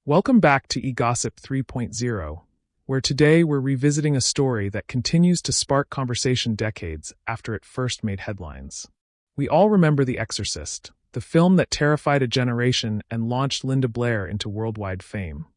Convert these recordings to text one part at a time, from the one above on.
Welcome back to eGossip 3.0, where today we're revisiting a story that continues to spark conversation decades after it first made headlines. We all remember The Exorcist, the film that terrified a generation and launched Linda Blair into worldwide fame.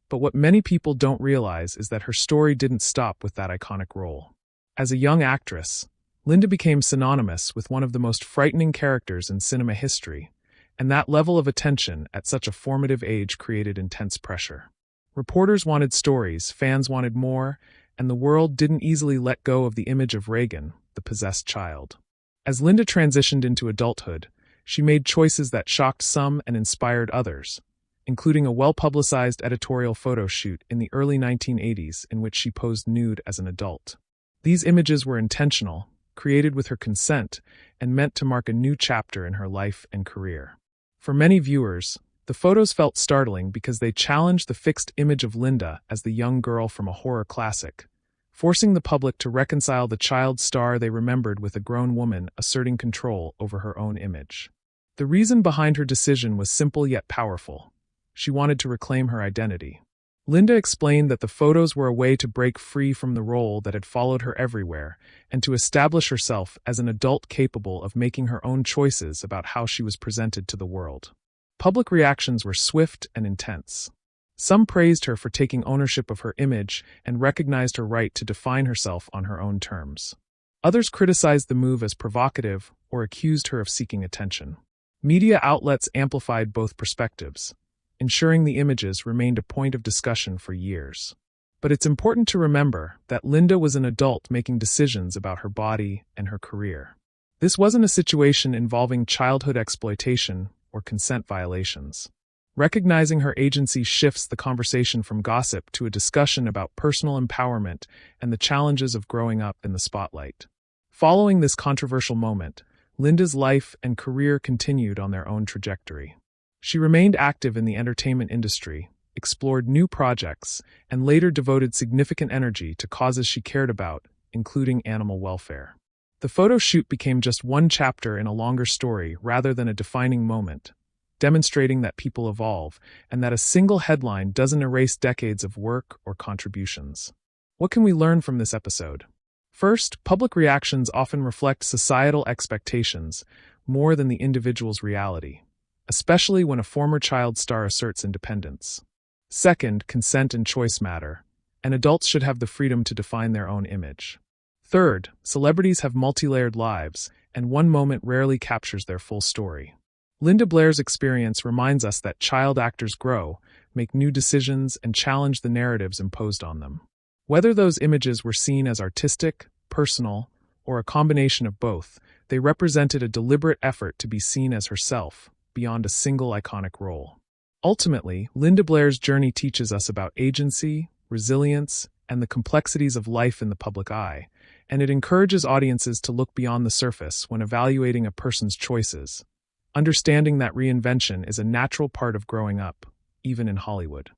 But what many people don't realize is that her story didn't stop with that iconic role. As a young actress, Linda became synonymous with one of the most frightening characters in cinema history, and that level of attention at such a formative age created intense pressure. Reporters wanted stories, fans wanted more, and the world didn't easily let go of the image of Regan, the possessed child. As Linda transitioned into adulthood, she made choices that shocked some and inspired others, including a well-publicized editorial photo shoot in the early 1980s in which she posed nude as an adult. These images were intentional, created with her consent, and meant to mark a new chapter in her life and career. For many viewers, the photos felt startling because they challenged the fixed image of Linda as the young girl from a horror classic, forcing the public to reconcile the child star they remembered with a grown woman asserting control over her own image. The reason behind her decision was simple yet powerful. She wanted to reclaim her identity. Linda explained that the photos were a way to break free from the role that had followed her everywhere and to establish herself as an adult capable of making her own choices about how she was presented to the world. Public reactions were swift and intense. Some praised her for taking ownership of her image and recognized her right to define herself on her own terms. Others criticized the move as provocative or accused her of seeking attention. Media outlets amplified both perspectives, ensuring the images remained a point of discussion for years. But it's important to remember that Linda was an adult making decisions about her body and her career. This wasn't a situation involving childhood exploitation or consent violations. Recognizing her agency shifts the conversation from gossip to a discussion about personal empowerment and the challenges of growing up in the spotlight. Following this controversial moment, Linda's life and career continued on their own trajectory. She remained active in the entertainment industry, explored new projects, and later devoted significant energy to causes she cared about, including animal welfare. The photo shoot became just one chapter in a longer story rather than a defining moment, demonstrating that people evolve and that a single headline doesn't erase decades of work or contributions. What can we learn from this episode? First, public reactions often reflect societal expectations more than the individual's reality, especially when a former child star asserts independence. Second, consent and choice matter, and adults should have the freedom to define their own image. Third, celebrities have multi-layered lives, and one moment rarely captures their full story. Linda Blair's experience reminds us that child actors grow, make new decisions, and challenge the narratives imposed on them. Whether those images were seen as artistic, personal, or a combination of both, they represented a deliberate effort to be seen as herself, beyond a single iconic role. Ultimately, Linda Blair's journey teaches us about agency, resilience, and the complexities of life in the public eye, and it encourages audiences to look beyond the surface when evaluating a person's choices, understanding that reinvention is a natural part of growing up, even in Hollywood.